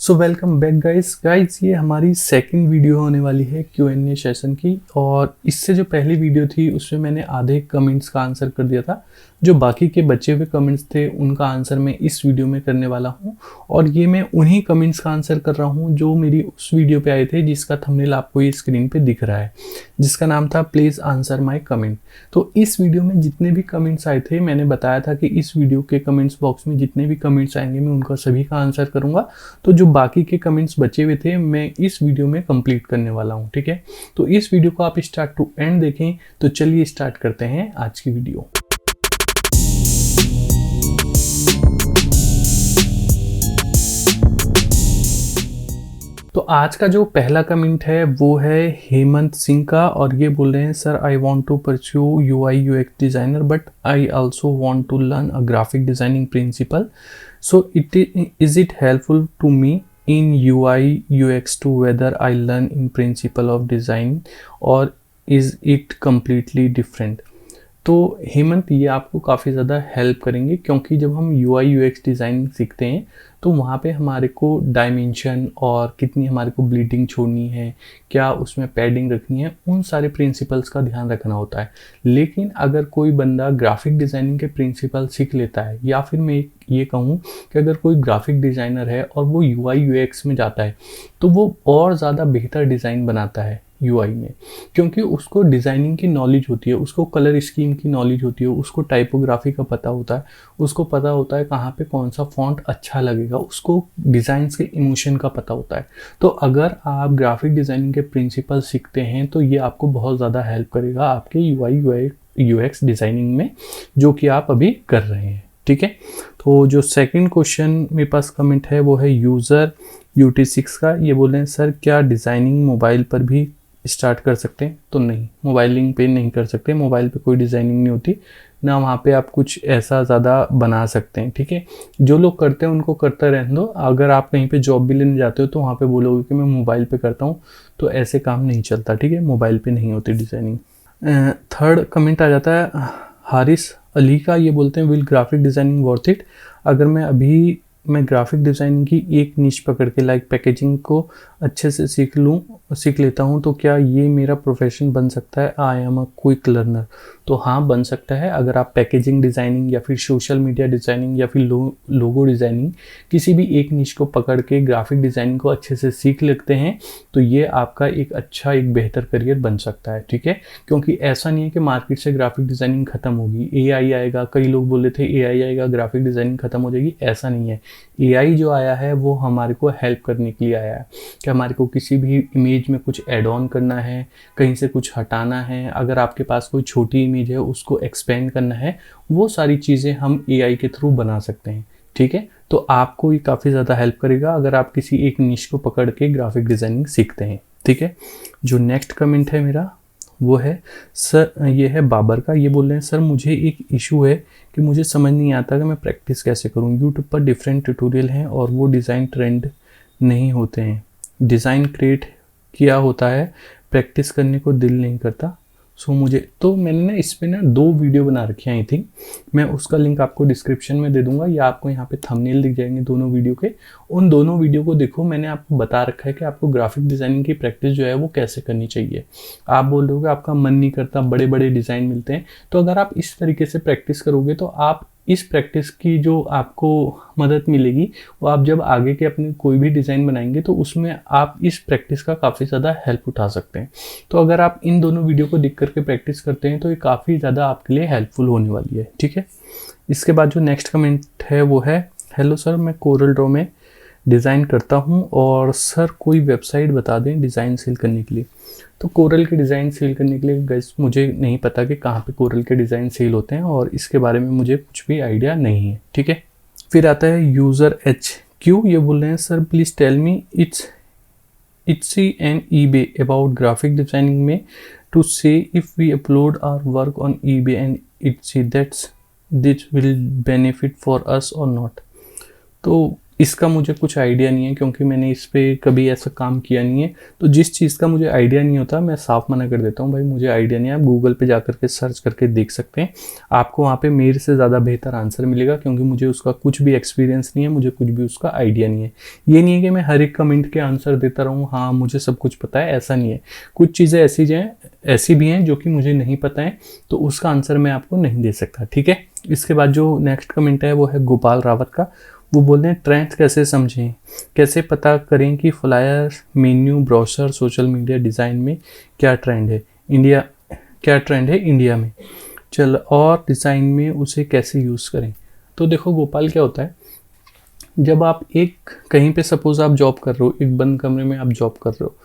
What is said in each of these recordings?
So welcome back guys ये हमारी second video होने वाली है Q&A सेशन की। और इससे जो पहली वीडियो थी उसमें मैंने आधे कमेंट्स का आंसर कर दिया था। जो बाकी के बचे हुए कमेंट्स थे उनका आंसर मैं इस वीडियो में करने वाला हूं। और ये मैं उन्हीं कमेंट्स का आंसर कर रहा हूं जो मेरी उस वीडियो पे आए थे, जिसका थंबनेल आपको ये स्क्रीन पे दिख रहा है, जिसका नाम था प्लीज़ आंसर माई कमेंट। तो इस वीडियो में जितने भी कमेंट्स आए थे, मैंने बताया था कि इस वीडियो के कमेंट्स बॉक्स में जितने भी कमेंट्स आएंगे मैं उनका सभी का आंसर करूँगा। तो जो बाकी के कमेंट्स बचे हुए थे मैं इस वीडियो में कंप्लीट करने वाला हूँ, ठीक है। तो इस वीडियो को आप स्टार्ट टू एंड देखें। तो चलिए स्टार्ट करते हैं आज की वीडियो। तो आज का जो पहला कमेंट है वो है हेमंत सिंह का, और ये बोल रहे हैं sir I want to pursue UI UX designer but I also want to learn a graphic designing principle, so is it helpful to me in UI UX to whether I learn in principle of design or is it completely different। तो हेमंत, ये आपको काफ़ी ज़्यादा help करेंगे, क्योंकि जब हम UI UX design सीखते हैं तो वहाँ पे हमारे को डायमेंशन और कितनी हमारे को ब्लीडिंग छोड़नी है, क्या उसमें पैडिंग रखनी है, उन सारे प्रिंसिपल्स का ध्यान रखना होता है। लेकिन अगर कोई बंदा ग्राफिक डिज़ाइनिंग के प्रिंसिपल सीख लेता है, या फिर मैं ये कहूँ कि अगर कोई ग्राफिक डिज़ाइनर है और वो UI UX में जाता है तो वो और ज़्यादा बेहतर डिज़ाइन बनाता है UI में, क्योंकि उसको डिज़ाइनिंग की नॉलेज होती है, उसको कलर स्कीम की नॉलेज होती है, उसको टाइपोग्राफी का पता होता है, उसको पता होता है कहाँ पे कौन सा फॉन्ट अच्छा लगेगा, उसको डिज़ाइंस के इमोशन का पता होता है। तो अगर आप ग्राफिक डिज़ाइनिंग के प्रिंसिपल सीखते हैं तो ये आपको बहुत ज़्यादा हेल्प करेगा आपके UI UX डिज़ाइनिंग में, जो कि आप अभी कर रहे हैं, ठीक है। तो जो सेकंड क्वेश्चन मेरे पास कमेंट है वो है यूज़र UT6 का। ये बोल रहे हैं सर क्या डिज़ाइनिंग मोबाइल पर भी स्टार्ट कर सकते हैं? तो नहीं, मोबाइलिंग पे नहीं कर सकते। मोबाइल पे कोई डिज़ाइनिंग नहीं होती ना, वहाँ पे आप कुछ ऐसा ज़्यादा बना सकते हैं, ठीक है। जो लोग करते हैं उनको करता रहने दो। अगर आप कहीं पे जॉब भी लेने जाते हो तो वहाँ पे बोलोगे कि मैं मोबाइल पे करता हूँ, तो ऐसे काम नहीं चलता, ठीक है। मोबाइल पे नहीं होती डिज़ाइनिंग। थर्ड कमेंट आ जाता है हारिस अली का। ये बोलते हैं will graphic designing worth it? अगर मैं ग्राफिक डिज़ाइनिंग की एक निश पकड़ के लाइक पैकेजिंग को अच्छे से सीख लेता हूँ तो क्या ये मेरा प्रोफेशन बन सकता है? I am a quick learner. तो हाँ, बन सकता है। अगर आप पैकेजिंग डिज़ाइनिंग या फिर सोशल मीडिया डिज़ाइनिंग या फिर लोगो डिज़ाइनिंग, किसी भी एक निश को पकड़ के ग्राफिक डिज़ाइनिंग को अच्छे से सीख लेते हैं तो ये आपका एक बेहतर करियर बन सकता है, ठीक है। क्योंकि ऐसा नहीं है कि मार्केट से ग्राफिक डिज़ाइनिंग ख़त्म होगी, AI आएगा। कई लोग बोले थे AI आएगा ग्राफिक डिज़ाइनिंग ख़त्म हो जाएगी, ऐसा नहीं है। AI जो आया है वो हमारे को हेल्प करने के लिए आया है कि हमारे को किसी भी इमेज में कुछ ऐड ऑन करना है, कहीं से कुछ हटाना है, अगर आपके पास कोई छोटी इमेज है उसको एक्सपेंड करना है, वो सारी चीज़ें हम AI के थ्रू बना सकते हैं, ठीक है। तो आपको ये काफ़ी ज़्यादा हेल्प करेगा अगर आप किसी एक निश को पकड़ के ग्राफिक डिज़ाइनिंग सीखते हैं, ठीक है। जो नेक्स्ट कमेंट है मेरा वो है सर, ये है बाबर का। ये बोल रहे हैं सर मुझे एक इशू है कि मुझे समझ नहीं आता कि मैं प्रैक्टिस कैसे करूं। यूट्यूब पर डिफरेंट ट्यूटोरियल हैं और वो डिज़ाइन ट्रेंड नहीं होते हैं। डिज़ाइन क्रिएट किया होता है, प्रैक्टिस करने को दिल नहीं करता। सो मैंने ना इस पर 2 वीडियो बना रखी हैं। आई थिंक मैं उसका लिंक आपको डिस्क्रिप्शन में दे दूंगा, या आपको यहाँ पे थंबनेल दिख जाएंगे दोनों वीडियो के। उन दोनों वीडियो को देखो, मैंने आपको बता रखा है कि आपको ग्राफिक डिज़ाइनिंग की प्रैक्टिस जो है वो कैसे करनी चाहिए। आप बोल रहे हो कि आपका मन नहीं करता, बड़े बड़े डिज़ाइन मिलते हैं, तो अगर आप इस तरीके से प्रैक्टिस करोगे तो आप इस प्रैक्टिस की जो आपको मदद मिलेगी वो आप जब आगे के अपने कोई भी डिज़ाइन बनाएंगे तो उसमें आप इस प्रैक्टिस का काफ़ी ज़्यादा हेल्प उठा सकते हैं। तो अगर आप इन दोनों वीडियो को देख करके प्रैक्टिस करते हैं तो ये काफ़ी ज़्यादा आपके लिए हेल्पफुल होने वाली है, ठीक है। इसके बाद जो नेक्स्ट कमेंट है वो है हेलो सर, मैं कोरल ड्रॉ में डिज़ाइन करता हूँ और सर कोई वेबसाइट बता दें डिज़ाइन सेल करने के लिए। तो कोरल के डिज़ाइन सेल करने के लिए गाइस मुझे नहीं पता कि कहाँ पे कोरल के डिज़ाइन सेल होते हैं, और इसके बारे में मुझे कुछ भी आइडिया नहीं है, ठीक है। फिर आता है यूज़र HQ। ये बोल रहे हैं sir please tell me Etsy and eBay about graphic designing में to say if we upload our work on eBay and Etsy this will benefit for us or not। तो इसका मुझे कुछ आइडिया नहीं है, क्योंकि मैंने इस पे कभी ऐसा काम किया नहीं है। तो जिस चीज़ का मुझे आइडिया नहीं होता मैं साफ मना कर देता हूँ, भाई मुझे आइडिया नहीं है। आप गूगल पे जा करके सर्च करके देख सकते हैं, आपको वहाँ पे मेरे से ज़्यादा बेहतर आंसर मिलेगा, क्योंकि मुझे उसका कुछ भी एक्सपीरियंस नहीं है, मुझे कुछ भी उसका आइडिया नहीं है। ये नहीं है कि मैं हर एक कमेंट के आंसर देता रहूँ, हाँ मुझे सब कुछ पता है, ऐसा नहीं है। कुछ चीज़ें ऐसी भी हैं जो कि मुझे नहीं पता है, तो उसका आंसर मैं आपको नहीं दे सकता, ठीक है। इसके बाद जो नेक्स्ट कमेंट है वो है गोपाल रावत का। वो बोलते हैं ट्रेंड कैसे समझें, कैसे पता करें कि flyer, menu, brochure, social media design में क्या ट्रेंड है इंडिया में, चल और डिज़ाइन में उसे कैसे यूज़ करें। तो देखो गोपाल, क्या होता है, जब आप कहीं पे सपोज आप जॉब कर रहे हो, एक बंद कमरे में आप जॉब कर रहे हो,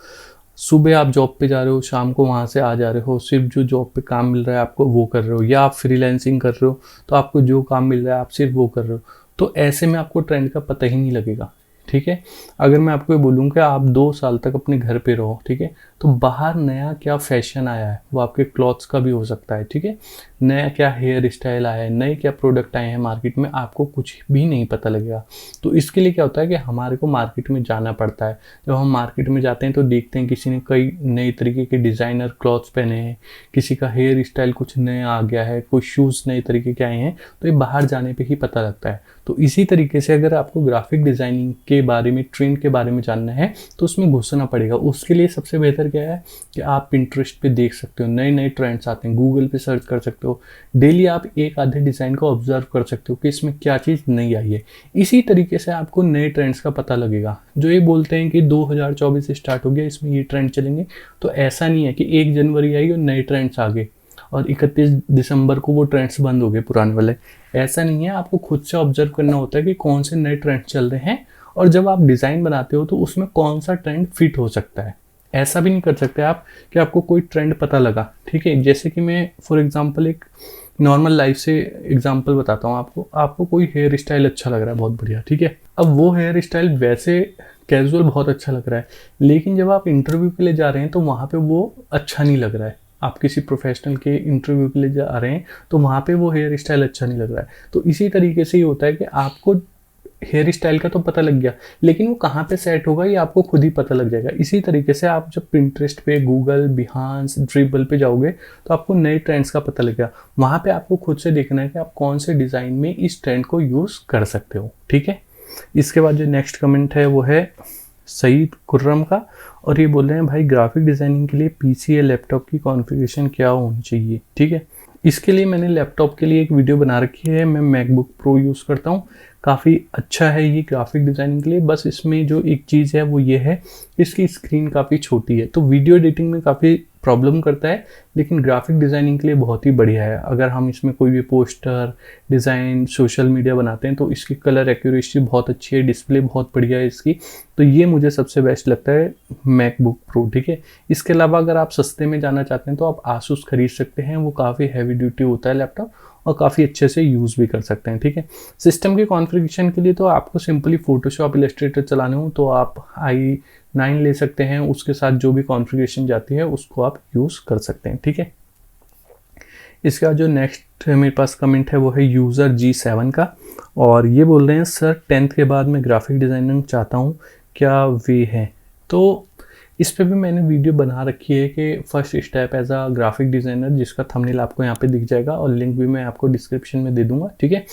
सुबह आप जॉब पे जा रहे हो, शाम को वहाँ से आ जा रहे हो, सिर्फ जो जॉब पे काम मिल रहा है आपको वो कर रहे हो, या आप फ्रीलांसिंग कर रहे हो तो आपको जो काम मिल रहा है आप सिर्फ वो कर रहे हो। तो ऐसे में आपको ट्रेंड का पता ही नहीं लगेगा, ठीक है। अगर मैं आपको ये बोलूँ कि आप 2 साल तक अपने घर पे रहो, ठीक है, तो बाहर नया क्या फैशन आया है, वो आपके क्लॉथ्स का भी हो सकता है, ठीक है, नया क्या हेयर स्टाइल आया है, नए क्या प्रोडक्ट आए हैं मार्केट में, आपको कुछ भी नहीं पता लगेगा। तो इसके लिए क्या होता है कि हमारे को मार्केट में जाना पड़ता है। जब हम मार्केट में जाते हैं तो देखते हैं किसी ने कई नए तरीके के डिज़ाइनर क्लॉथ्स पहने हैं, किसी का हेयर स्टाइल कुछ नया आ गया है, कोई शूज़ नए तरीके के आए हैं, तो ये बाहर जाने पर ही पता लगता है। तो इसी तरीके से अगर आपको ग्राफिक डिज़ाइनिंग के बारे में, ट्रेंड के बारे में जानना है तो उसमें घुसना पड़ेगा। उसके लिए सबसे बेहतर क्या है कि आप पिंटरेस्ट पे देख सकते हो, नए नए ट्रेंड्स आते हैं, गूगल पे सर्च कर सकते हो, डेली आप एक आधे डिज़ाइन को ऑब्जर्व कर सकते हो कि इसमें क्या चीज़ नई आई है। इसी तरीके से आपको नए ट्रेंड्स का पता लगेगा। जो ये बोलते हैं कि 2024 से स्टार्ट हो गया, इसमें ये ट्रेंड चलेंगे, तो ऐसा नहीं है कि 1 जनवरी आई और नए ट्रेंड्स आ गए और 31 दिसंबर को वो ट्रेंड्स बंद हो गए पुराने वाले। ऐसा नहीं है, आपको खुद से ऑब्जर्व करना होता है कि कौन से नए ट्रेंड चल रहे हैं, और जब आप डिज़ाइन बनाते हो तो उसमें कौन सा ट्रेंड फिट हो सकता है। ऐसा भी नहीं कर सकते आप कि आपको कोई ट्रेंड पता लगा, ठीक है। जैसे कि मैं फॉर एग्जांपल एक नॉर्मल लाइफ से एग्जांपल बताता हूँ आपको कोई हेयर स्टाइल अच्छा लग रहा है, बहुत बढ़िया, ठीक है। अब वो हेयर स्टाइल वैसे कैजुअल बहुत अच्छा लग रहा है, लेकिन जब आप इंटरव्यू के लिए जा रहे हैं तो वहाँ पे वो अच्छा नहीं लग रहा है। आप किसी प्रोफेशनल के इंटरव्यू के लिए जा रहे हैं तो वहाँ पे वो हेयर स्टाइल अच्छा नहीं लग रहा है। तो इसी तरीके से ही होता है कि आपको हेयर स्टाइल का तो पता लग गया, लेकिन वो कहाँ पे सेट होगा ये आपको खुद ही पता लग जाएगा। इसी तरीके से आप जब पिंटरेस्ट पे, गूगल, बिहांस, ड्रिबल पे जाओगे तो आपको नए ट्रेंड्स का पता लगेगा। वहाँ पे आपको खुद से देखना है कि आप कौन से डिज़ाइन में इस ट्रेंड को यूज़ कर सकते हो, ठीक है। इसके बाद जो नेक्स्ट कमेंट है वो है सईद कुर्रम का, और ये बोल रहे हैं भाई ग्राफिक डिज़ाइनिंग के लिए पीसी या लैपटॉप की कॉन्फ़िगरेशन क्या होनी चाहिए, ठीक है। इसके लिए मैंने लैपटॉप के लिए एक वीडियो बना रखी है। मैं मैकबुक प्रो यूज़ करता हूँ, काफ़ी अच्छा है ये ग्राफिक डिज़ाइनिंग के लिए। बस इसमें जो एक चीज़ है वो ये है, इसकी स्क्रीन काफ़ी छोटी है, तो वीडियो एडिटिंग में काफ़ी प्रॉब्लम करता है, लेकिन ग्राफिक डिज़ाइनिंग के लिए बहुत ही बढ़िया है। अगर हम इसमें कोई भी पोस्टर, डिज़ाइन, सोशल मीडिया बनाते हैं तो इसकी कलर एक्यूरेसी बहुत अच्छी है, डिस्प्ले बहुत बढ़िया है इसकी। तो ये मुझे सबसे बेस्ट लगता है मैकबुक प्रो, ठीक है। इसके अलावा अगर आप सस्ते में जाना चाहते हैं तो आप आसूस खरीद सकते हैं, वो काफ़ी हैवी ड्यूटी होता है लैपटॉप और काफ़ी अच्छे से यूज़ भी कर सकते हैं, ठीक है। सिस्टम की कॉन्फ़िगरेशन के लिए तो आपको सिंपली फोटोशॉप, इलस्ट्रेटर चलाने हो तो आप i9 ले सकते हैं, उसके साथ जो भी कॉन्फ़िगरेशन जाती है उसको आप यूज़ कर सकते हैं, ठीक है। इसके बाद जो नेक्स्ट मेरे पास कमेंट है वो है यूज़र G7 का, और ये बोल रहे हैं सर 10th के बाद मैं ग्राफिक डिज़ाइनिंग चाहता हूँ, क्या वे है। तो इस पे भी मैंने वीडियो बना रखी है कि first step as a graphic designer, जिसका थंबनेल आपको यहाँ पे दिख जाएगा और लिंक भी मैं आपको डिस्क्रिप्शन में दे दूंगा, ठीक है।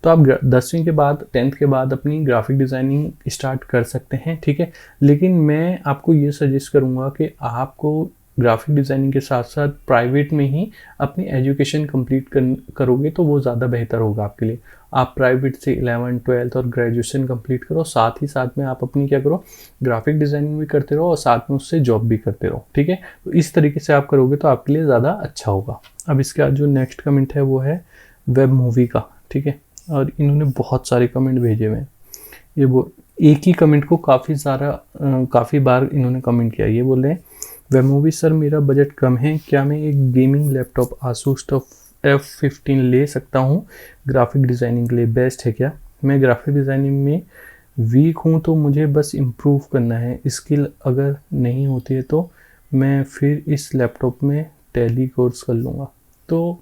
तो आप 10वीं के बाद, 10th के बाद अपनी ग्राफिक डिज़ाइनिंग स्टार्ट कर सकते हैं, ठीक है। लेकिन मैं आपको ये सजेस्ट करूँगा कि आपको ग्राफिक डिज़ाइनिंग के साथ साथ प्राइवेट में ही अपनी एजुकेशन कंप्लीट करोगे तो वो ज़्यादा बेहतर होगा आपके लिए। आप प्राइवेट से 11th 12th और ग्रेजुएशन कंप्लीट करो, साथ ही साथ में आप अपनी क्या करो, ग्राफिक डिज़ाइनिंग भी करते रहो और साथ में उससे जॉब भी करते रहो, ठीक है। तो इस तरीके से आप करोगे तो आपके लिए ज़्यादा अच्छा होगा। अब इसके बाद जो नेक्स्ट कमेंट है वो है वेब मूवी का, ठीक है। और इन्होंने बहुत सारे कमेंट भेजे हुए हैं। ये वो एक ही कमेंट को काफ़ी बार इन्होंने कमेंट किया। ये बोल रहे हैं वेब मूवी सर मेरा बजट कम है, क्या मैं एक gaming laptop Asus tough F15 ले सकता हूँ, ग्राफिक डिज़ाइनिंग के लिए बेस्ट है क्या। मैं ग्राफिक डिज़ाइनिंग में वीक हूँ तो मुझे बस इम्प्रूव करना है, स्किल अगर नहीं होती है तो मैं फिर इस लैपटॉप में टैली कोर्स कर लूँगा। तो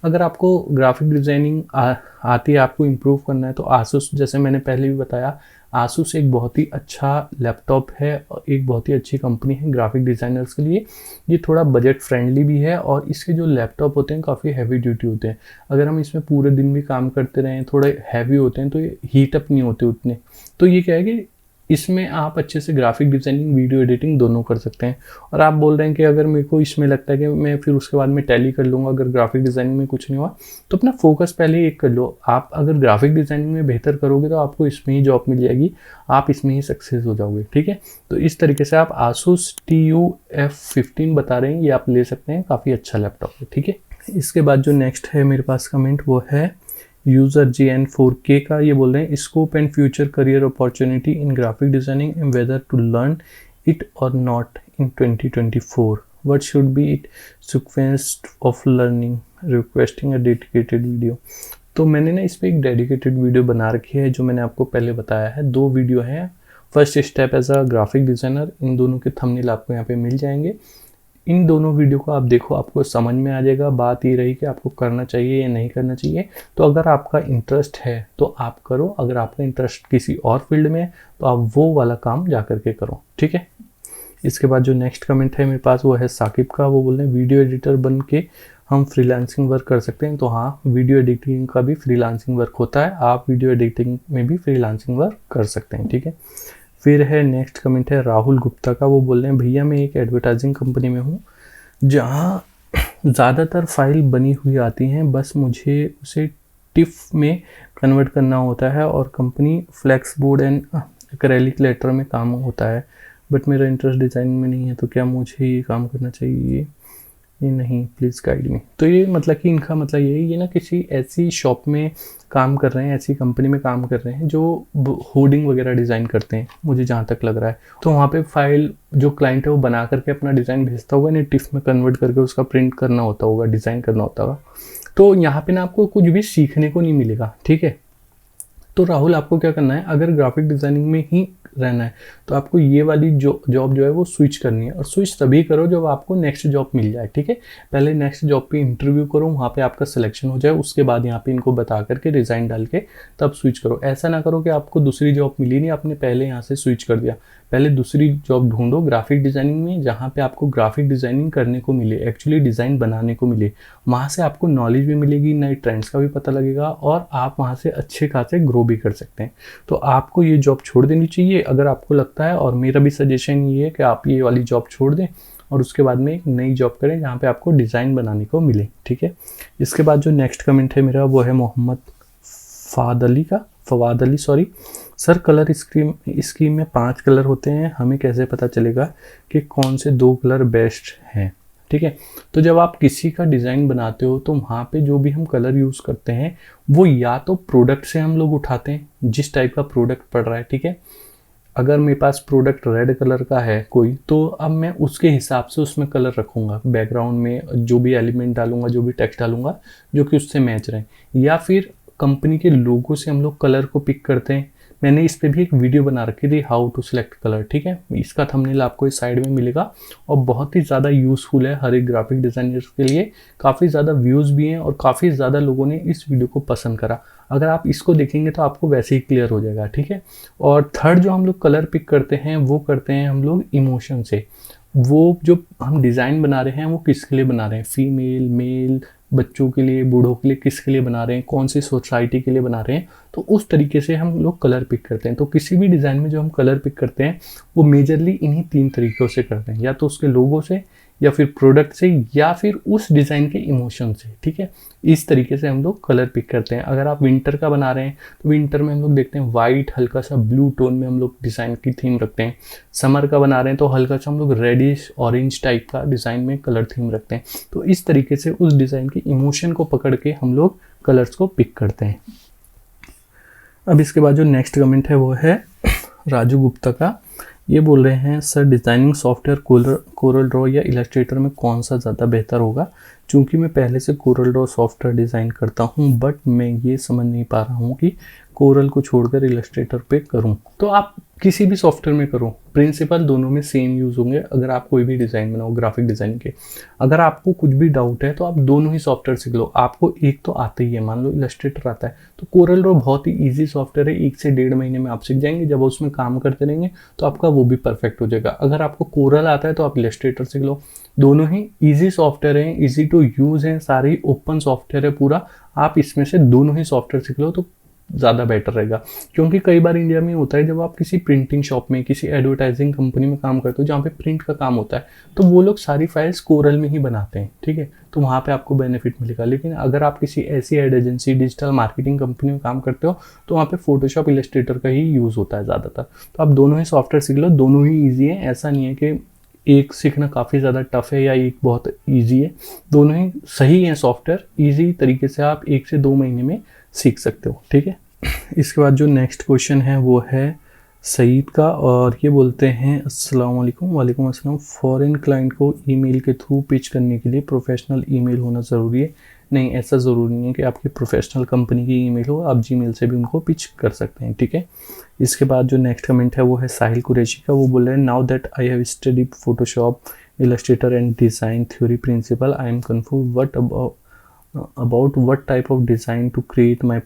अगर आपको ग्राफिक डिज़ाइनिंग आती है, आपको इम्प्रूव करना है, तो आसूस, जैसे मैंने पहले भी बताया, आसूस एक बहुत ही अच्छा लैपटॉप है और एक बहुत ही अच्छी कंपनी है ग्राफिक डिज़ाइनर्स के लिए। ये थोड़ा बजट फ्रेंडली भी है और इसके जो लैपटॉप होते हैं काफ़ी हैवी ड्यूटी होते हैं। अगर हम इसमें पूरे दिन भी काम करते रहें, थोड़े हैवी होते हैं तो ये हीट अप नहीं होते उतने। तो ये क्या है कि इसमें आप अच्छे से ग्राफिक डिज़ाइनिंग, वीडियो एडिटिंग दोनों कर सकते हैं। और आप बोल रहे हैं कि अगर मेरे को इसमें लगता है कि मैं फिर उसके बाद में टैली कर लूँगा, अगर ग्राफिक डिज़ाइनिंग में कुछ नहीं हुआ तो अपना फोकस पहले एक कर लो। आप अगर ग्राफिक डिज़ाइनिंग में बेहतर करोगे तो आपको इसमें ही जॉब मिल जाएगी, आप इसमें ही सक्सेस हो जाओगे, ठीक है। तो इस तरीके से आप आसूस TUF15 बता रहे हैं, ये आप ले सकते हैं, काफ़ी अच्छा लैपटॉप है, ठीक है। इसके बाद जो नेक्स्ट है मेरे पास कमेंट वो है यूज़र JN4K का। ये बोल रहे हैं scope and future career opportunity in graphic designing and whether to learn it or not in 2024, what should be it sequence of learning, requesting a dedicated video. तो मैंने ना इस पर एक डेडिकेटेड वीडियो बना रखी है जो मैंने आपको पहले बताया है। 2 वीडियो हैं, first step as a graphic designer, इन दोनों के थंबनेल आपको यहाँ पे मिल जाएंगे। इन दोनों वीडियो को आप देखो, आपको समझ में आ जाएगा। बात ये रही कि आपको करना चाहिए या नहीं करना चाहिए। तो अगर आपका इंटरेस्ट है तो आप करो, अगर आपका इंटरेस्ट किसी और फील्ड में है तो आप वो वाला काम जा करके करो, ठीक है। इसके बाद जो नेक्स्ट कमेंट है मेरे पास वो है साकिब का। वो बोल रहे हैं वीडियो एडिटर बन के हम फ्रीलांसिंग वर्क कर सकते हैं। तो हाँ, वीडियो एडिटिंग का भी फ्रीलांसिंग वर्क होता है, आप वीडियो एडिटिंग में भी फ्रीलांसिंग वर्क कर सकते हैं, ठीक है। फिर है नेक्स्ट कमेंट है राहुल गुप्ता का। वो बोल रहे हैं भैया मैं एक एडवर्टाइजिंग कंपनी में हूँ जहाँ ज़्यादातर फाइल बनी हुई आती हैं, बस मुझे उसे टिफ में कन्वर्ट करना होता है और company flex board and acrylic letter में काम होता है, बट मेरा इंटरेस्ट डिज़ाइन में नहीं है। तो क्या मुझे ये काम करना चाहिए? ये नहीं, प्लीज़ गाइड मी। तो ये मतलब कि इनका मतलब यही, ये ना किसी ऐसी शॉप में काम कर रहे हैं, ऐसी कंपनी में काम कर रहे हैं जो होर्डिंग वगैरह डिज़ाइन करते हैं, मुझे जहाँ तक लग रहा है। तो वहाँ पे फाइल जो क्लाइंट है वो बना करके अपना डिज़ाइन भेजता होगा, नहीं टिफ में कन्वर्ट करके उसका प्रिंट करना होता होगा, डिज़ाइन करना होता होगा। तो यहाँ पे ना आपको कुछ भी सीखने को नहीं मिलेगा, ठीक है। तो राहुल आपको क्या करना है, अगर ग्राफिक डिज़ाइनिंग में ही रहना है तो आपको ये वाली जॉब जो है वो स्विच करनी है। और स्विच तभी करो जब आपको नेक्स्ट जॉब मिल जाए, ठीक है। पहले नेक्स्ट जॉब पे इंटरव्यू करो, वहाँ पे आपका सिलेक्शन हो जाए, उसके बाद यहाँ पे इनको बता करके रिज़ाइन डाल के तब स्विच करो। ऐसा ना करो कि आपको दूसरी जॉब मिली नहीं, आपने पहले यहाँ से स्विच कर दिया। पहले दूसरी जॉब ढूंढो ग्राफिक डिज़ाइनिंग में जहाँ पे आपको ग्राफिक डिज़ाइनिंग करने को मिले, एक्चुअली डिज़ाइन बनाने को मिले। वहाँ से आपको नॉलेज भी मिलेगी, नए ट्रेंड्स का भी पता लगेगा और आप वहाँ से अच्छे खासे ग्रो भी कर सकते हैं। तो आपको ये जॉब छोड़ देनी चाहिए अगर आपको लगता है। और मेरा भी सजेशन ये है कि आप ये वाली जॉब छोड़ दें और उसके बाद में एक नई जॉब करें जहाँ पे आपको डिज़ाइन बनाने को मिले, ठीक है। इसके बाद जो नेक्स्ट कमेंट है मेरा वो है Mohammad Fawad Ali sorry. Sir colour scheme में 5 कलर होते हैं, हमें कैसे पता चलेगा कि कौन से 2 कलर बेस्ट हैं, ठीक है। तो जब आप किसी का डिज़ाइन बनाते हो तो वहाँ पे जो भी हम कलर यूज़ करते हैं वो या तो प्रोडक्ट से हम लोग उठाते हैं, जिस टाइप का प्रोडक्ट पड़ रहा है, ठीक है। अगर मेरे पास प्रोडक्ट रेड कलर का है कोई, तो अब मैं उसके हिसाब से उसमें कलर रखूँगा, बैकग्राउंड में जो भी एलिमेंट डालूंगा, जो भी टेक्स्ट डालूंगा जो कि उससे मैच रहे। या फिर कंपनी के लोगो से हम लोग कलर को पिक करते हैं। मैंने इस पे भी एक वीडियो बना रखी थी, हाउ टू सिलेक्ट कलर, ठीक है। इसका थंबनेल आपको इस साइड में मिलेगा और बहुत ही ज़्यादा यूज़फुल है हर एक ग्राफिक डिज़ाइनर के लिए। काफ़ी ज़्यादा व्यूज़ भी हैं और काफ़ी ज़्यादा लोगों ने इस वीडियो को पसंद करा। अगर आप इसको देखेंगे तो आपको वैसे ही क्लियर हो जाएगा, ठीक है। और थर्ड जो हम लोग कलर पिक करते हैं वो करते हैं हम लोग इमोशन से। वो जो हम डिज़ाइन बना रहे हैं वो किसके लिए बना रहे हैं, फीमेल, मेल, बच्चों के लिए, बूढ़ों के लिए, किसके लिए बना रहे हैं, कौन सी सोसाइटी के लिए बना रहे हैं। तो उस तरीके से हम लोग कलर पिक करते हैं। तो किसी भी डिज़ाइन में जो हम कलर पिक करते हैं वो मेजरली इन्हीं 3 तरीक़ों से करते हैं, या तो उसके लोगो से, या फिर प्रोडक्ट से, या फिर उस डिज़ाइन के इमोशन से, ठीक है। इस तरीके से हम लोग कलर पिक करते हैं। अगर आप विंटर का बना रहे हैं तो विंटर में हम लोग देखते हैं वाइट, हल्का सा ब्लू टोन में हम लोग डिज़ाइन की थीम रखते हैं। समर का बना रहे हैं तो हल्का सा हम लोग रेडिश ऑरेंज टाइप का डिज़ाइन में कलर थीम रखते हैं। तो इस तरीके से उस डिज़ाइन के इमोशन को पकड़ के हम लोग कलर्स को पिक करते हैं। अब इसके बाद जो नेक्स्ट कमेंट है वो है राजू गुप्ता का। ये बोल रहे हैं sir designing software Corel Draw या इलस्ट्रेटर में कौन सा ज़्यादा बेहतर होगा, क्योंकि मैं पहले से कोरल ड्रॉ सॉफ्टवेयर डिज़ाइन करता हूँ, बट मैं ये समझ नहीं पा रहा हूँ कि कोरल को छोड़कर इलस्ट्रेटर पे करूँ। तो आप किसी भी सॉफ्टवेयर में करो, प्रिंसिपल दोनों में सेम यूज़ होंगे। अगर आप कोई भी डिज़ाइन बनाओ ग्राफिक डिज़ाइन के, अगर आपको कुछ भी डाउट है तो आप दोनों ही सॉफ्टवेयर सीख लो। आपको एक तो आता ही है, मान लो इलस्ट्रेटर आता है तो कोरल ड्रॉ बहुत ही ईजी सॉफ्टवेयर है, 1 से 1.5 महीने में आप सीख जाएंगे। जब उसमें काम करते रहेंगे तो आपका वो भी परफेक्ट हो जाएगा। अगर आपको कोरल आता है तो आप इलस्ट्रेटर सीख लो। दोनों ही ईजी सॉफ्टवेयर हैं, ईजी टू यूज़ हैं, सारे ओपन सॉफ्टवेयर है पूरा। आप इसमें से दोनों ही सॉफ्टवेयर सीख लो तो ज़्यादा बेटर रहेगा। क्योंकि कई बार इंडिया में होता है, जब आप किसी प्रिंटिंग शॉप में, किसी एडवर्टाइजिंग कंपनी में काम करते हो जहाँ पे प्रिंट का काम होता है, तो वो लोग सारी फाइल्स कोरल में ही बनाते हैं, ठीक है, तो वहाँ पे आपको बेनिफिट मिलेगा। लेकिन अगर आप किसी ऐसी ad agency, digital marketing company में काम करते हो तो वहाँ पे फोटोशॉप, इलस्ट्रेटर का ही यूज़ होता है ज़्यादातर। तो आप दोनों ही सॉफ्टवेयर सीख लो, दोनों ही ईजी है। ऐसा नहीं है कि एक सीखना काफ़ी ज़्यादा टफ है या एक बहुत ईजी है, दोनों ही सही है सॉफ्टवेयर। ईजी तरीके से आप 1 से 2 महीने में सीख सकते हो, ठीक है। इसके बाद जो नेक्स्ट क्वेश्चन है वो है सईद का, और ये बोलते हैं अस्सलाम वालेकुम। वालेकुम अस्सलाम। फॉरेन क्लाइंट को ईमेल के थ्रू पिच करने के लिए प्रोफेशनल ईमेल होना ज़रूरी है? नहीं, ऐसा ज़रूरी नहीं है कि आपकी प्रोफेशनल कंपनी की ईमेल हो, आप जीमेल से भी उनको पिच कर सकते हैं, ठीक है। इसके बाद जो नेक्स्ट कमेंट है वो है साहिल कुरैशी का। वो बोल रहे हैं now that I have studied Photoshop, Illustrator and design theory principle, I am confuse what about what type of design to create my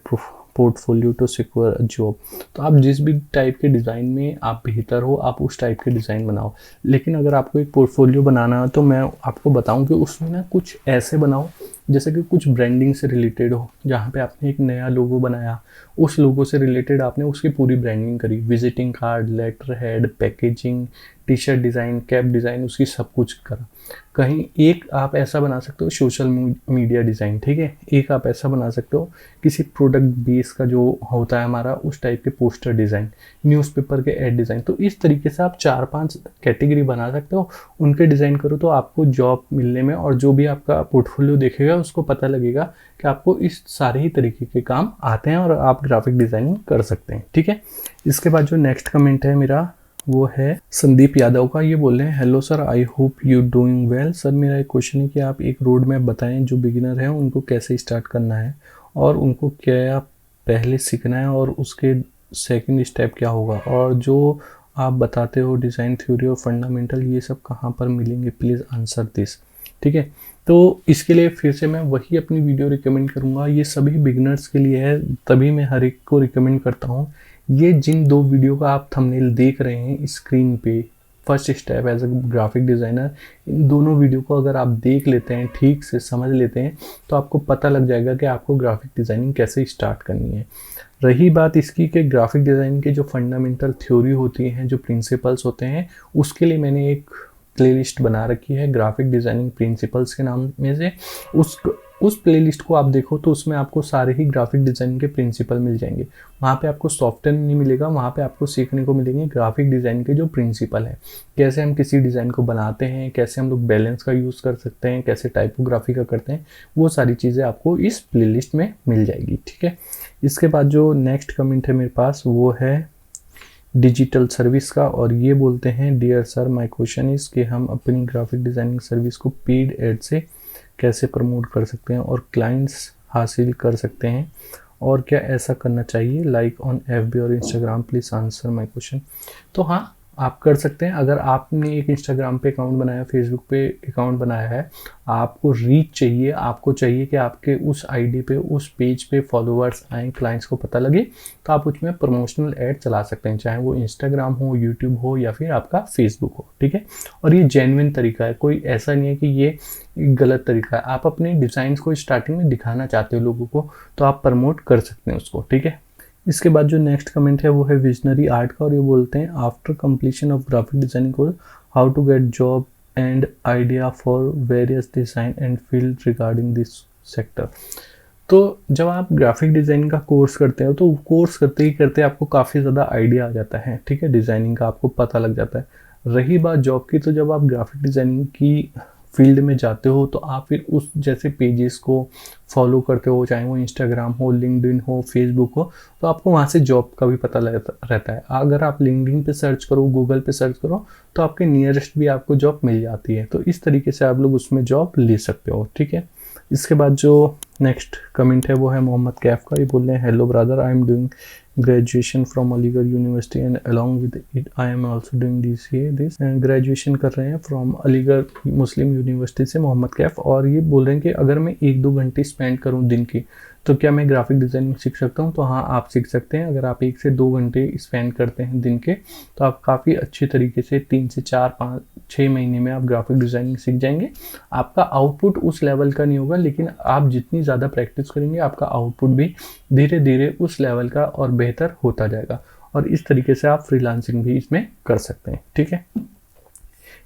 portfolio to secure a job. तो आप जिस भी टाइप के डिज़ाइन में आप बेहतर हो, आप उस टाइप के डिज़ाइन बनाओ। लेकिन अगर आपको एक पोर्टफोलियो बनाना है तो मैं आपको बताऊं कि उसमें ना कुछ ऐसे बनाओ जैसे कि कुछ ब्रांडिंग से रिलेटेड हो, जहाँ पे आपने एक नया लोगो बनाया, उस लोगो से रिलेटेड आपने उसकी पूरी ब्रांडिंग करी, visiting card, letter head, packaging, T shirt design, cap design, उसकी सब कुछ करा। कहीं एक आप ऐसा बना सकते हो सोशल मीडिया डिज़ाइन, ठीक है। एक आप ऐसा बना सकते हो किसी प्रोडक्ट बेस का जो होता है हमारा, उस टाइप के पोस्टर डिज़ाइन, न्यूज़पेपर के एड डिज़ाइन। तो इस तरीके से आप 4-5 कैटेगरी बना सकते हो, उनके डिज़ाइन करो तो आपको जॉब मिलने में, और जो भी आपका पोर्टफोलियो देखेगा उसको पता लगेगा कि आपको इस सारे ही तरीके के काम आते हैं और आप ग्राफिक डिज़ाइनिंग कर सकते हैं, ठीक है। इसके बाद जो नेक्स्ट कमेंट है मेरा वो है संदीप यादव का। ये बोल रहे हैं hello sir, I hope you doing well. Sir मेरा एक क्वेश्चन है कि आप एक रोड मैप बताएं जो बिगिनर हैं उनको कैसे स्टार्ट करना है और उनको क्या पहले सीखना है और उसके सेकंड स्टेप क्या होगा, और जो आप बताते हो डिज़ाइन थ्योरी और फंडामेंटल ये सब कहाँ पर मिलेंगे, प्लीज़ आंसर दिस, ठीक है। तो इसके लिए फिर से मैं वही अपनी वीडियो रिकमेंड करूँगा, ये सभी बिगिनर्स के लिए है, तभी मैं हर एक को रिकमेंड करता हूँ। ये जिन 2 वीडियो का आप थंबनेल देख रहे हैं स्क्रीन पे, first step as a graphic designer, इन दोनों वीडियो को अगर आप देख लेते हैं, ठीक से समझ लेते हैं, तो आपको पता लग जाएगा कि आपको ग्राफिक डिज़ाइनिंग कैसे स्टार्ट करनी है। रही बात इसकी कि ग्राफिक डिज़ाइनिंग के जो फंडामेंटल थ्योरी होती हैं, जो प्रिंसिपल्स होते हैं, उसके लिए मैंने एक प्लेलिस्ट बना रखी है ग्राफिक डिज़ाइनिंग प्रिंसिपल्स के नाम में से। उस प्लेलिस्ट को आप देखो तो उसमें आपको सारे ही ग्राफिक डिज़ाइन के प्रिंसिपल मिल जाएंगे। वहाँ पे आपको सॉफ्टवेयर नहीं मिलेगा, वहाँ पे आपको सीखने को मिलेंगे ग्राफिक डिज़ाइन के जो प्रिंसिपल हैं, कैसे हम किसी डिज़ाइन को बनाते हैं, कैसे हम लोग बैलेंस का यूज़ कर सकते हैं, कैसे टाइपोग्राफी का करते हैं, वो सारी चीज़ें आपको इस प्लेलिस्ट में मिल जाएगी, ठीक है। इसके बाद जो नेक्स्ट कमेंट है मेरे पास वो है डिजिटल सर्विस का, और ये बोलते हैं dear sir my question is कि हम अपनी ग्राफिक डिज़ाइनिंग सर्विस को पेड एड से कैसे प्रमोट कर सकते हैं और क्लाइंट्स हासिल कर सकते हैं, और क्या ऐसा करना चाहिए लाइक ऑन एफबी और Instagram, please answer my question. तो हाँ, आप कर सकते हैं। अगर आपने एक इंस्टाग्राम पे अकाउंट बनाया, फेसबुक पे अकाउंट बनाया है, आपको रीच चाहिए, आपको चाहिए कि आपके उस आईडी पे, उस पेज पे फॉलोअर्स आएँ, क्लाइंट्स को पता लगे, तो आप उसमें प्रमोशनल ऐड चला सकते हैं, चाहे वो इंस्टाग्राम हो, यूट्यूब हो या फिर आपका फेसबुक हो, ठीक है। और ये जेन्युइन तरीका है, कोई ऐसा नहीं है कि ये गलत तरीका है। आप अपने डिज़ाइंस को स्टार्टिंग में दिखाना चाहते हो लोगों को, तो आप प्रमोट कर सकते हैं उसको, ठीक है। इसके बाद जो नेक्स्ट कमेंट है वो है विजनरी आर्ट का, और ये बोलते हैं after completion of graphic designing course how to get job and idea for various design and field regarding this sector. तो जब आप ग्राफिक डिज़ाइनिंग का कोर्स करते हो तो कोर्स करते ही करते आपको काफ़ी ज़्यादा आइडिया आ जाता है, ठीक है, डिज़ाइनिंग का आपको पता लग जाता है। रही बात जॉब की, तो जब आप ग्राफिक डिज़ाइनिंग की फील्ड में जाते हो तो आप फिर उस जैसे पेजेस को फॉलो करते हो, चाहे वो इंस्टाग्राम हो, लिंक्डइन हो, फेसबुक हो, तो आपको वहाँ से जॉब का भी पता रहता है। अगर आप लिंक्डइन पे सर्च करो, गूगल पे सर्च करो, तो आपके नियरेस्ट भी आपको जॉब मिल जाती है। तो इस तरीके से आप लोग उसमें जॉब ले सकते हो, ठीक है। इसके बाद जो नेक्स्ट कमेंट है वो है मोहम्मद कैफ का। ये बोल रहे हैं hello brother, I am doing graduation from Aligarh university and along with it I am also doing this graduation कर रहे हैं फ्रॉम अलीगढ़ मुस्लिम यूनिवर्सिटी से मोहम्मद कैफ। और ये बोल रहे हैं कि अगर मैं 1-2 घंटे स्पेंड करूँ दिन की तो क्या मैं ग्राफिक डिज़ाइनिंग सीख सकता हूँ? तो हाँ, आप सीख सकते हैं। अगर आप 1 से 2 घंटे स्पेंड करते हैं दिन के तो आप काफ़ी अच्छी तरीके से 3 से 4, 5, 6 महीने में आप ग्राफिक डिज़ाइनिंग सीख जाएंगे। आपका आउटपुट उस लेवल का नहीं होगा, लेकिन आप जितनी ज़्यादा प्रैक्टिस करेंगे आपका आउटपुट भी धीरे धीरे उस लेवल का और बेहतर होता जाएगा। और इस तरीके से आप फ्रीलांसिंग भी इसमें कर सकते हैं। ठीक है।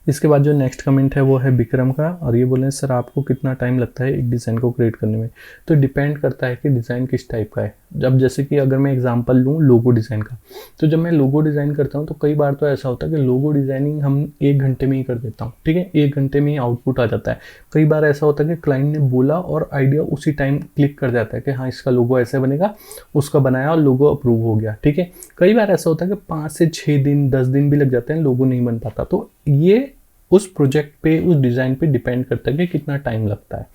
इसके बाद जो नेक्स्ट कमेंट है वो है विक्रम का, और ये बोल रहे हैं सर आपको कितना टाइम लगता है एक डिज़ाइन को क्रिएट करने में? तो डिपेंड करता है कि डिज़ाइन किस टाइप का है। जब जैसे कि अगर मैं एग्जांपल लूँ लोगो डिज़ाइन का, तो जब मैं लोगो डिज़ाइन करता हूँ तो कई बार तो ऐसा होता है कि लोगो डिज़ाइनिंग हम 1 घंटे में ही कर देता हूँ। ठीक है, 1 घंटे में ही आउटपुट आ जाता है। कई बार ऐसा होता है कि क्लाइंट ने बोला और आइडिया उसी टाइम क्लिक कर जाता है कि हाँ इसका लोगो ऐसे बनेगा, उसका बनाया और लोगो अप्रूव हो गया। ठीक है। कई बार ऐसा होता है कि 5 से 6 दिन 10 दिन भी लग जाते हैं, लोगो नहीं बन पाता। तो ये उस प्रोजेक्ट पे, उस डिज़ाइन पे डिपेंड करता है कि कितना टाइम लगता है।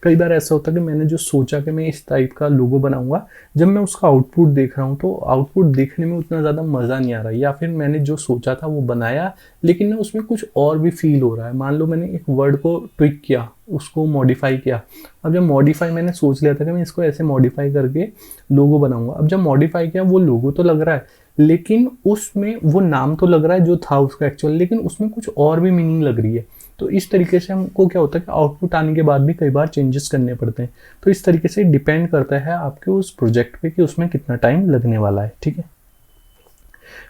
कई बार ऐसा होता है कि मैंने जो सोचा कि मैं इस टाइप का लोगो बनाऊंगा, जब मैं उसका आउटपुट देख रहा हूँ तो आउटपुट देखने में उतना ज़्यादा मज़ा नहीं आ रहा है, या फिर मैंने जो सोचा था वो बनाया लेकिन ना उसमें कुछ और भी फील हो रहा है। मान लो मैंने एक वर्ड को ट्विक किया, उसको मॉडिफाई किया। अब जब मॉडिफाई, मैंने सोच लिया था कि मैं इसको ऐसे मॉडिफाई करके लोगो बनाऊंगा। अब जब मॉडिफाई किया वो लोगो तो लग रहा है, लेकिन उसमें वो नाम तो लग रहा है जो था उसका एक्चुअल, लेकिन उसमें कुछ और भी मीनिंग लग रही है। तो इस तरीके से हमको क्या होता है कि आउटपुट आने के बाद भी कई बार चेंजेस करने पड़ते हैं। तो इस तरीके से डिपेंड करता है आपके उस प्रोजेक्ट पे कि उसमें कितना टाइम लगने वाला है। ठीक है।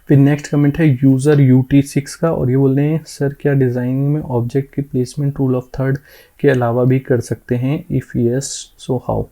फिर नेक्स्ट कमेंट है यूज़र UT6 का, और ये बोल रहे हैं सर क्या डिज़ाइनिंग में ऑब्जेक्ट की प्लेसमेंट रूल ऑफ थर्ड के अलावा भी कर सकते हैं? If yes so how?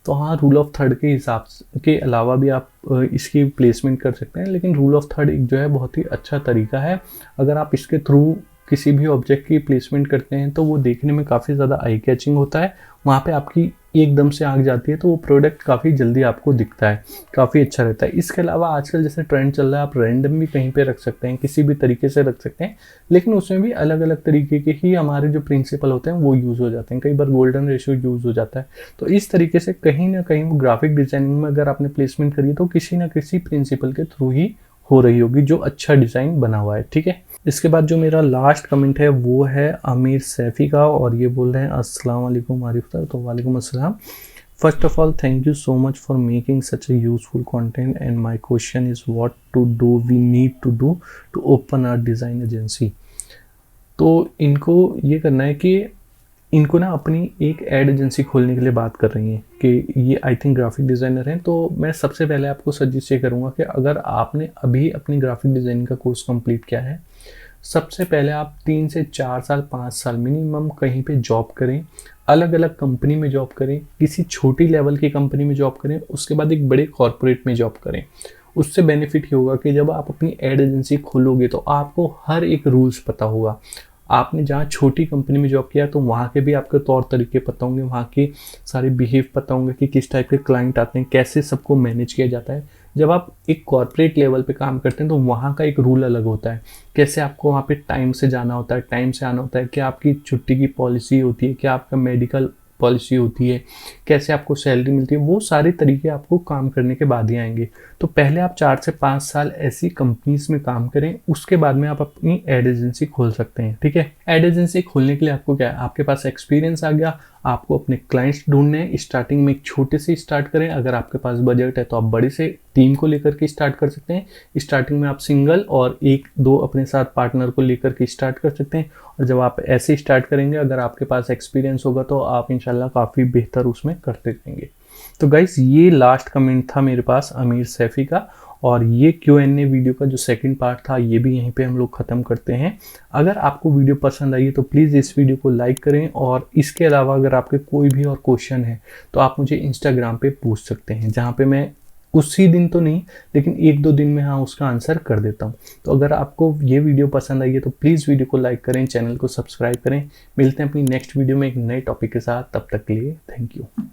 तो हाँ, रूल ऑफ थर्ड के हिसाब के अलावा भी आप इसकी प्लेसमेंट कर सकते हैं, लेकिन रूल ऑफ थर्ड एक जो है बहुत ही अच्छा तरीका है। अगर आप इसके थ्रू किसी भी ऑब्जेक्ट की प्लेसमेंट करते हैं तो वो देखने में काफ़ी ज़्यादा आई कैचिंग होता है। वहाँ पे आपकी एकदम से आंख जाती है, तो वो प्रोडक्ट काफ़ी जल्दी आपको दिखता है, काफ़ी अच्छा रहता है। इसके अलावा आजकल जैसे ट्रेंड चल रहा है, आप रैंडम भी कहीं पे रख सकते हैं, किसी भी तरीके से रख सकते हैं, लेकिन उसमें भी अलग अलग तरीके के ही हमारे जो प्रिंसिपल होते हैं वो यूज़ हो जाते हैं। कई बार गोल्डन रेशियो यूज़ हो जाता है। तो इस तरीके से कहीं ना कहीं वो ग्राफिक डिज़ाइनिंग में अगर आपने प्लेसमेंट करी तो किसी ना किसी प्रिंसिपल के थ्रू ही हो रही होगी जो अच्छा डिज़ाइन बना हुआ है। ठीक है। इसके बाद जो मेरा लास्ट कमेंट है वो है आमिर सैफ़ी का, और ये बोल रहे हैं अस्सलाम वालेकुम आरिफ सर। तो वालेकुम अस्सलाम। First of all thank you so much for making such a useful content and my question is what to do we need to do to open our design agency. तो इनको ये करना है कि इनको ना अपनी एक एड एजेंसी खोलने के लिए बात कर रही हैं कि ये आई थिंक ग्राफिक डिज़ाइनर हैं। तो मैं सबसे पहले आपको सजेस्ट ये करूँगा कि अगर आपने अभी अपनी ग्राफिक डिज़ाइनिंग का कोर्स कंप्लीट किया है, सबसे पहले आप 3 से 4 साल 5 साल मिनिमम कहीं पे जॉब करें, अलग अलग कंपनी में जॉब करें, किसी छोटी लेवल की कंपनी में जॉब करें, उसके बाद एक बड़े कॉरपोरेट में जॉब करें। उससे बेनिफिट ये होगा कि जब आप अपनी एड एजेंसी खोलोगे तो आपको हर एक रूल्स पता होगा। आपने जहाँ छोटी कंपनी में जॉब किया तो वहाँ के भी आपके तौर तरीके पता होंगे, वहाँ के सारे बिहेव पता होंगे कि किस टाइप के क्लाइंट आते हैं, कैसे सबको मैनेज किया जाता है। जब आप एक कॉर्पोरेट लेवल पे काम करते हैं तो वहाँ का एक रूल अलग होता है, कैसे आपको वहाँ पे टाइम से जाना होता है, टाइम से आना होता है, क्या आपकी छुट्टी की पॉलिसी होती है, क्या आपका मेडिकल पॉलिसी होती है, कैसे आपको सैलरी मिलती है। वो सारे तरीके आपको काम करने के बाद ही आएंगे। तो पहले आप 4 से 5 साल ऐसी कंपनीज में काम करें, उसके बाद में आप अपनी एड एजेंसी खोल सकते हैं। ठीक है। एड एजेंसी खोलने के लिए आपको क्या है, आपके पास एक्सपीरियंस आ गया, आपको अपने क्लाइंट्स ढूंढने हैं। स्टार्टिंग में एक छोटे से स्टार्ट करें, अगर आपके पास बजट है तो आप बड़े से टीम को लेकर के स्टार्ट कर सकते हैं। स्टार्टिंग में आप सिंगल और 1-2 अपने साथ पार्टनर को लेकर के स्टार्ट कर सकते हैं। और जब आप ऐसे स्टार्ट करेंगे, अगर आपके पास एक्सपीरियंस होगा तो आप इंशाल्लाह काफ़ी बेहतर उसमें करते रहेंगे। तो गाइस, ये लास्ट कमेंट था मेरे पास आमिर सैफ़ी का, और ये Q&A वीडियो का जो सेकंड पार्ट था ये भी यहीं पे हम लोग ख़त्म करते हैं। अगर आपको वीडियो पसंद आई है तो प्लीज़ इस वीडियो को लाइक करें, और इसके अलावा अगर आपके कोई भी और क्वेश्चन है तो आप मुझे इंस्टाग्राम पे पूछ सकते हैं, जहाँ पे मैं उसी दिन तो नहीं लेकिन 1-2 दिन में हाँ उसका आंसर कर देता हूँ। तो अगर आपको ये वीडियो पसंद आई है तो प्लीज़ वीडियो को लाइक करें, चैनल को सब्सक्राइब करें। मिलते हैं अपनी नेक्स्ट वीडियो में एक नए टॉपिक के साथ, तब तक के लिए थैंक यू।